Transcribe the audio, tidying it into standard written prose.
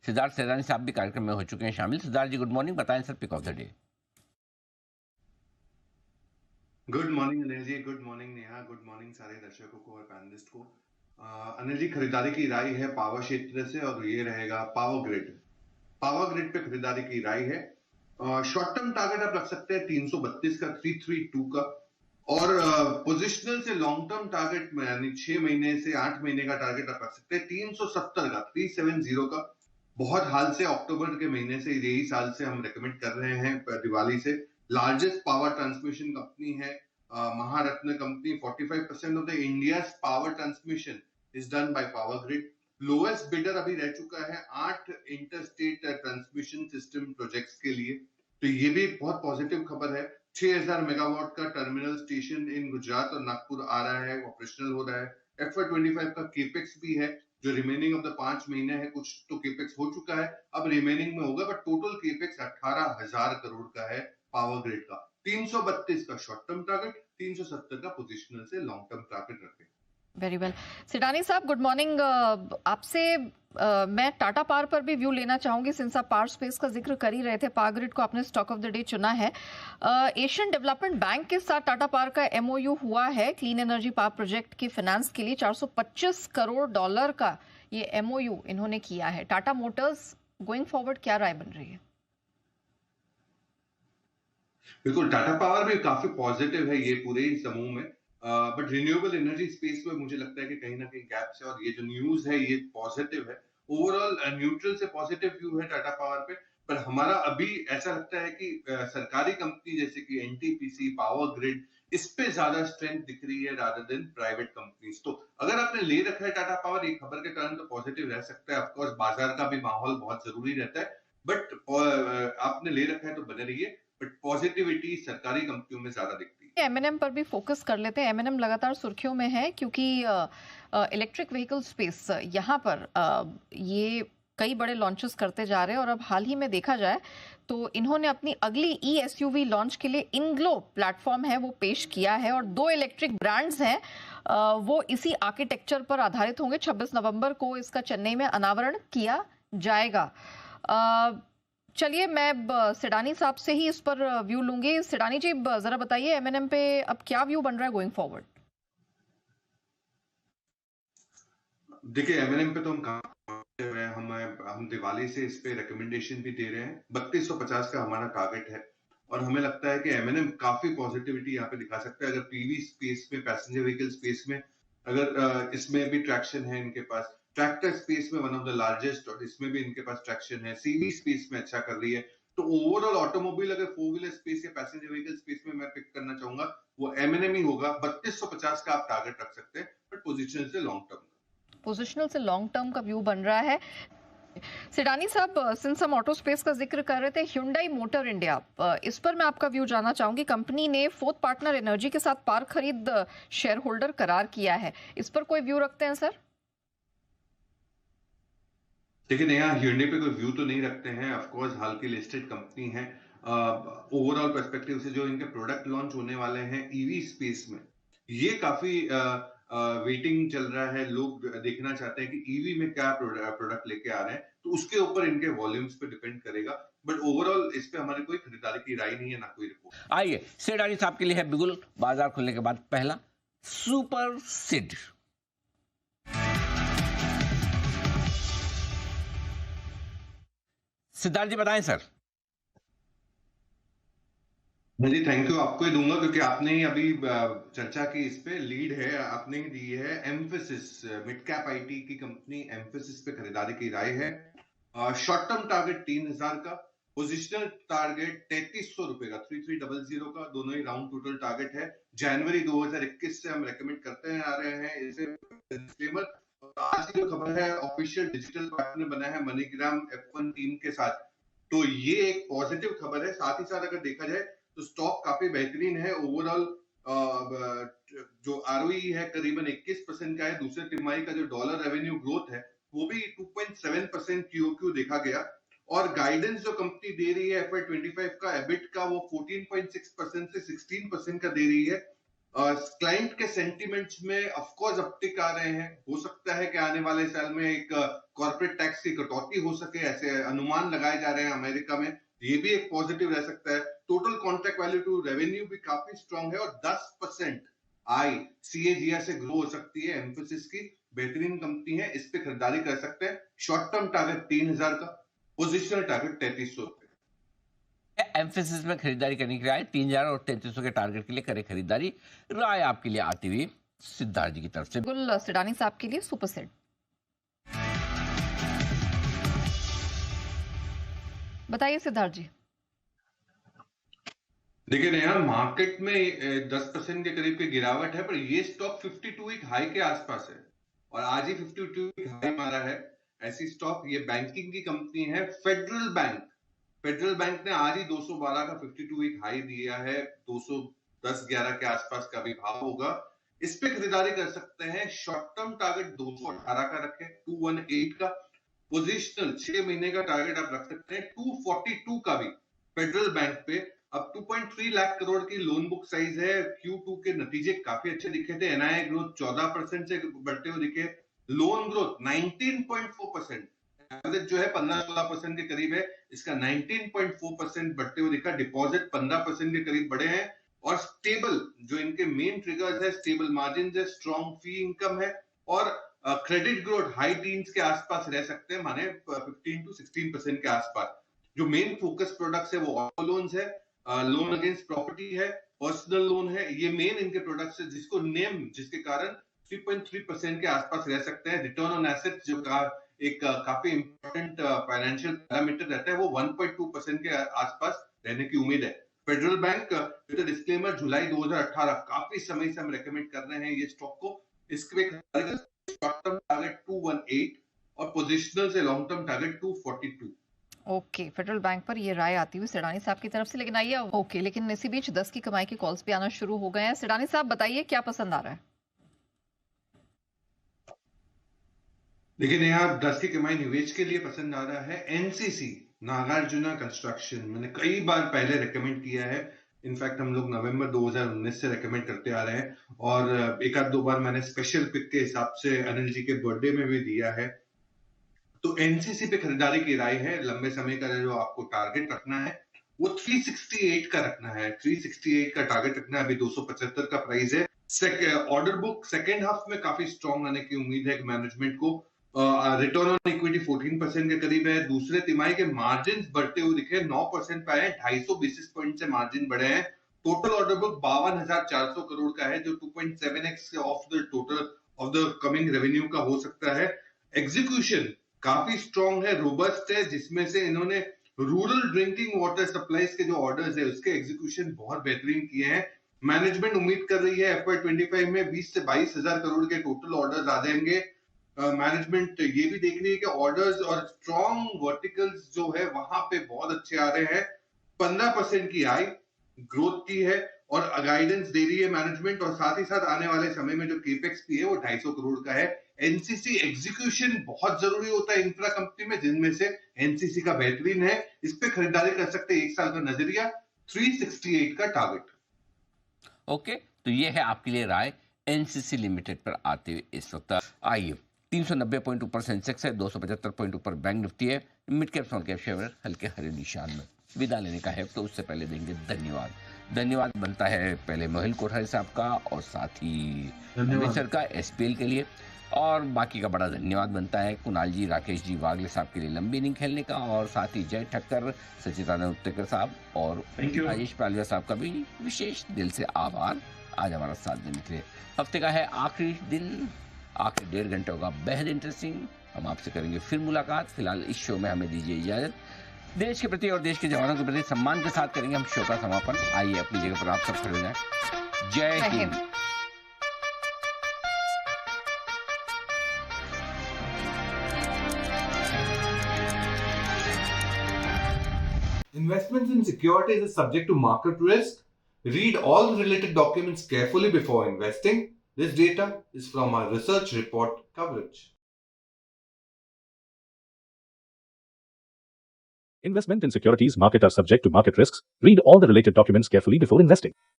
सिद्धार्थ सैदानी साहब भी कार्यक्रम में हो चुके हैं शामिल। सिद्धार्थ जी गुड मॉर्निंग, बताएं sir pick of the day. Good morning Anil ji, good morning Neha, good morning सारे दर्शकों को और पैनलिस्ट को। अनिल जी, खरीदारी की राय है पावर क्षेत्र से और ये रहेगा पावर ग्रिड। पावर ग्रिड पे खरीदारी की राय है। शॉर्ट टर्म टारगेट आप रख सकते हैं 332 का, 332 का, और पोजिशनल से लॉन्ग टर्म टारगेट में यानी 6 महीने से 8 महीने का टारगेट आप रख सकते हैं 370 का, 370 का। बहुत हाल से अक्टूबर के महीने से, यही साल से हम रेकमेंड कर रहे हैं दिवाली से। लार्जेस्ट पावर ट्रांसमिशन कंपनी है Maharatna company. 45% of the India's power transmission is done by power grid. Lowest bidder अभी रह चुका है 8 इंटरस्टेट ट्रांसमिशन सिस्टम प्रोजेक्ट्स के लिए, तो ये भी एक बहुत पॉजिटिव खबर है। 6000 मेगावाट का टर्मिनल स्टेशन इन गुजरात और नागपुर आ रहा है, ऑपरेशनल हो रहा है। FY25 का केपेक्स भी है, जो रिमेनिंग ऑफ द 5 महीने है, कुछ तो केपेक्स हो चुका है, अब रिमेनिंग में होगा, बट टोटल केपेक्स 18,000 करोड़ का है पावर ग्रिड का। 332 का शॉर्ट टर्म टारगेट, 370 का पोजिशनल से लॉन्ग टर्म टारगेट रखें। Very well. सिडानी साहब गुड मॉर्निंग। आपसे मैं टाटा पावर पर भी व्यू लेना चाहूंगी, सिंस आप पावर स्पेस का जिक्र कर ही रहे थे। पावर ग्रिड को आपने स्टॉक ऑफ द डे चुना है। एशियन डेवलपमेंट बैंक के साथ टाटा पावर का MOU हुआ है क्लीन एनर्जी पावर प्रोजेक्ट की फाइनेंस के लिए। $425 करोड़ का ये MOU इन्होंने किया है। टाटा मोटर्स गोइंग फॉरवर्ड क्या राय बन रही है? बिल्कुल, टाटा पावर भी काफी पॉजिटिव है ये पूरे समूह में, बट रिन्यूएबल एनर्जी स्पेस में मुझे लगता है कि कहीं ना कहीं गैप्स है, और ये जो न्यूज है ये पॉजिटिव है। ओवरऑल न्यूट्रल से पॉजिटिव व्यू है टाटा पावर पे, पर हमारा अभी ऐसा लगता है कि सरकारी कंपनी जैसे कि NTPC, पावर ग्रिड, इस पे ज्यादा स्ट्रेंथ दिख रही है रादर देन प्राइवेट कंपनीज। तो अगर आपने ले रखा है टाटा पावर, ये खबर के कारण तो पॉजिटिव रह सकता है। ऑफकोर्स बाजार का भी माहौल बहुत जरूरी रहता है, बट आपने ले रखा है तो बने रहिए, बट पॉजिटिविटी सरकारी कंपनियों में ज्यादा दिखती है। M&M पर भी फोकस कर लेते हैं। M&M लगातार सुर्खियों में है क्योंकि इलेक्ट्रिक व्हीकल स्पेस यहाँ पर ये कई बड़े लॉन्चेस करते जा रहे हैं, और अब हाल ही में देखा जाए तो इन्होंने अपनी अगली ESUV लॉन्च के लिए इनग्लो प्लेटफॉर्म है वो पेश किया है, और 2 इलेक्ट्रिक ब्रांड्स हैं वो इसी आर्किटेक्चर पर आधारित होंगे। 26 नवंबर को इसका चेन्नई में अनावरण किया जाएगा। चलिए मैं सिडानी साहब से ही इस पर व्यू लूंगी। सिडानी जी जरा बताइए M&M पे अब क्या व्यू बन रहा है गोइंग फॉरवर्ड? देखिए, M&M पे तो हम दिवाली से इस पे रिकमेंडेशन भी दे रहे हैं। 3250 का हमारा टारगेट है, और हमें लगता है कि M&M काफी पॉजिटिविटी यहाँ पे दिखा सकता है। अगर PV स्पेस में, पैसेंजर व्हीकल स्पेस में, अगर इसमें भी ट्रैक्शन है इनके पास, ट्रैक्टर स्पेस में वन ऑफ द लार्जेस्ट, और इसमें भी इनके पास ट्रैक्शन है, CV स्पेस में अच्छा कर रही है। तो ओवरऑल ऑटोमोबाइल अगर 4 व्हीलर स्पेस या पैसेंजर व्हीकल स्पेस में मैं पिक करना चाहूंगा, वो M&M ही होगा। 3250 का आप टारगेट रख सकते हैं, बट पोजिशन से लॉन्ग टर्म, पोजिशनल से लॉन्ग टर्म का व्यू बन रहा है। सिडानी साहब, सिंस हम ऑटो स्पेस का जिक्र कर रहे थे, Hyundai मोटर इंडिया, इस पर मैं आपका व्यू जानना चाहूंगी। कंपनी ने फोर्थ पार्टनर एनर्जी के साथ पार्क खरीद शेयर होल्डर करार किया है, इस पर कोई व्यू रखते हैं सर? लेकिन यहाँ Hyundai पे कोई व्यू तो नहीं रखते हैं। ऑफ कोर्स हाल की लिस्टेड कंपनी है। ओवरऑल पर्सपेक्टिव से जो इनके प्रोडक्ट लॉन्च होने वाले हैं EV स्पेस में, ये काफी वेटिंग चल रहा है। लोग देखना चाहते हैं कि EV में क्या प्रोडक्ट लेके आ रहे हैं, तो उसके ऊपर इनके वॉल्यूम्स पे डिपेंड करेगा। बट ओवरऑल इस पे हमारी कोई खरीदारी की राय नहीं है, ना कोई रिपोर्ट। आइए सिडानी साहब के लिए है बिगुल बाजार खुलने के बाद पहला सुपर सिड। सिद्धार्थ जी बताएं सर। जी थैंक यू, आपको ही दूंगा क्योंकि आपने ही अभी चर्चा की, इस पे लीड है, आपने ही दी है। एम्फेसिस, मिड कैप IT की कंपनी एम्फेसिस पे खरीदारी की राय है। शॉर्ट टर्म टारगेट 3000 का, पोजिशनल टारगेट 3300 रुपए का, 3300 का, दोनों ही राउंड टोटल टारगेट है। जनवरी 2021 से हम रेकमेंड करते हैं आ रहे हैं इसे। डिस्क्लेमर, आज की जो खबर है, ऑफिशियल डिजिटल पार्टनर बना है मनीग्राम F1 टीम के साथ, तो ये एक पॉजिटिव खबर है। साथ ही साथ अगर देखा जाए तो स्टॉक काफी बेहतरीन है। ओवरऑल जो ROE है करीबन 21% का है। दूसरे तिमाही का जो डॉलर रेवेन्यू ग्रोथ है वो भी 2.7% QOQ देखा गया, और गाइडेंस जो कंपनी दे रही है FY25 का EBIT का, वो 14.6% से 16% का दे रही है। क्लाइंट के सेंटिमेंट्स में ऑफ कोर्स अपटिक आ रहे हैं। हो सकता है कि आने वाले साल में एक कॉर्पोरेट टैक्स की कटौती हो सके, ऐसे अनुमान लगाए जा रहे हैं अमेरिका में। ये भी एक पॉजिटिव रह सकता है। Total contract value to revenue भी काफी स्ट्रांग है और 10% आई सीएजीआर से ग्रो हो सकती है। एम्फोसिस की बेहतरीन कंपनी है, इस पे खरीदारी कर सकते हैं। शॉर्ट टर्म टारगेट 3000 का, पोजिशनल टारगेट 3300 रुपए। एम्फेसिस में खरीदारी करने की राय 3000 और 3300 के टारगेट के लिए करें खरीदारी। राय आपके लिए आती हुई सिद्धार्थ जी की तरफ से। बिल्कुल सिडानी साहब के लिए सुपर सेट। बताइए सिद्धार्थ जी। देखिए नया मार्केट में 10% के करीब की गिरावट है, पर ये स्टॉक 52 वीक हाई के आसपास है और आज ही 52 वीक हाई मारा है। ऐसी स्टॉक, ये बैंकिंग की कंपनी है फेडरल बैंक। फेडरल बैंक ने आज ही 212 का 52 वीक हाई दिया है। 210-11 के आसपास का भी भाव होगा। इस पे खरीदारी कर सकते हैं। शॉर्ट टर्म टारगेट 218 का रखें, 218 का। पोजिशनल 6 महीने का टारगेट आप रख सकते हैं 242 का भी फेडरल बैंक पे। अब 2.3 लाख करोड़ की लोन बुक साइज है। Q2 के नतीजे काफी अच्छे दिखे थे। एनआईआई ग्रोथ 14% से बढ़ते हुए दिखे। लोन ग्रोथ 19.4%, एवरेज जो है 15-16% के करीब है, इसका 19.4% बढ़ते हुए दिखा। डिपॉजिट 15% के करीब बढ़े हैं और स्टेबल जो इनके मेन ट्रिगर्स है, स्टेबल मार्जिन है, स्ट्रॉन्ग फी इनकम है और क्रेडिट ग्रोथ हाई टीन्स के आसपास रह सकते हैं, माने 15 to 16% के आसपास। जो मेन फोकस प्रोडक्ट्स है वो ऑटो लोन्स है, लोन अगेंस्ट प्रॉपर्टी है, पर्सनल लोन है। ये मेन इनके प्रोडक्ट्स है जिसको नेम, जिसके कारण 3.3% के आसपास रह सकते हैं। रिटर्न ऑन एसेट जो एक काफी इंपॉर्टेंट फाइनेंशियल पैरामीटर रहता है, वो 1.2% के आसपास रहने की उम्मीद है। फेडरल बैंक विद डिस्क्लेमर जुलाई 2018, काफी समय से हम रेकमेंड कर रहे हैं ये स्टॉक को। इसके शॉर्ट टर्म टारगेट 218 और पोजिशनल से long term target 242। Okay, federal bank पर ये राय आती हुई सिडानी साहब की तरफ से। लेकिन आइए, ओके, लेकिन इसी बीच 10 की कमाई के कॉल्स भी आना शुरू हो गए हैं। सिडानी साहब बताइए क्या पसंद आ रहा है। लेकिन यहाँ 10 की कमाई निवेश के लिए पसंद आ रहा है एनसीसी, नागार्जुना कंस्ट्रक्शन। मैंने कई बार पहले रेकमेंड किया है। इनफैक्ट हम लोग नवंबर 2019 से रेकमेंड करते आ रहे हैं और एक आध दो बार मैंने स्पेशल पिक के हिसाब से अनिल जी के बर्थडे में भी दिया है। तो एनसीसी पे खरीदारी की राय है। लंबे समय का जो आपको टारगेट रखना है वो 368 का रखना है। 368 का टारगेट रखना है। अभी 275 का प्राइस है। ऑर्डर बुक सेकेंड हाफ में काफी स्ट्रॉन्ग आने की उम्मीद है मैनेजमेंट को। रिटर्न ऑन इक्विटी 14% के करीब है। दूसरे तिमाही के मार्जिन बढ़ते हुए दिखे, 9% पे आए, 250 बेसिस पॉइंट से मार्जिन बढ़े हैं। टोटल ऑर्डर बुक 52,400 करोड़ का है, जो 2.7x of the total of the coming revenue का हो सकता है। एग्जीक्यूशन काफी स्ट्रॉन्ग है, रोबस्ट है, जिसमें से इन्होंने रूरल ड्रिंकिंग वाटर सप्लाईज के जो ऑर्डर्स है उसके एग्जीक्यूशन बहुत बेहतरीन किए हैं। मैनेजमेंट उम्मीद कर रही है FY25 में 20 से 22 हजार करोड़ के टोटल ऑर्डर्स आ जाएंगे। मैनेजमेंट ये भी देख रही है कि ऑर्डर्स और स्ट्रॉन्ग वर्टिकल्स जो है वहां पे बहुत अच्छे आ रहे हैं। 15% की आई ग्रोथ की है और गाइडेंस दे रही है मैनेजमेंट। और साथ ही साथ आने वाले समय में जो केपेक्स भी है वो 250 करोड़ का है। एनसीसी एग्जीक्यूशन बहुत जरूरी होता है इंफ्रा कंपनी में, जिनमें से एनसीसी का बेहतरीन है। इस पे खरीदारी कर सकते हैं। 1 साल का नजरिया, 368 का टारगेट। ओके, तो ये है आपके लिए राय एनसीसी लिमिटेड पर आते हुए इस वक्त। आइए, 390 पॉइंट ऊपर सेंसेक्स है, 275 पॉइंट ऊपर बैंक निफ्टी है। Mid cap small cap share हल्के हरे निशान में। विदा लेने का है तो उससे पहले देंगे धन्यवाद। धन्यवाद बनता है पहले मोहिल कोठारी साहब का और साथ ही अमृतसर का SPL के लिए, और बाकी का बड़ा धन्यवाद बनता है कुणाल जी, राकेश जी वागले साहब के लिए लंबी इनिंग खेलने का, और साथ ही जय ठक्कर, सचिदानंद उत्तेकर साहब और राजेश पालिया साहब का भी विशेष दिल से आभार आज हमारा साथ देने के लिए। हफ्ते का है आखिरी दिन, आखिरी 1.5 घंटे होगा बेहद इंटरेस्टिंग। हम आपसे करेंगे फिर मुलाकात। फिलहाल इस शो में हमें दीजिए इजाजत। देश के प्रति और देश के जवानों के प्रति सम्मान के साथ करेंगे हम शो का समापन। आइए अपनी जगह पर आप सब खड़े हो जाएं। जय Hind. Investments in securities is subject to market risk. Read all the related documents carefully before investing. This data is from our research report coverage. Investment in securities market are subject to market risks. Read all the related documents carefully before investing.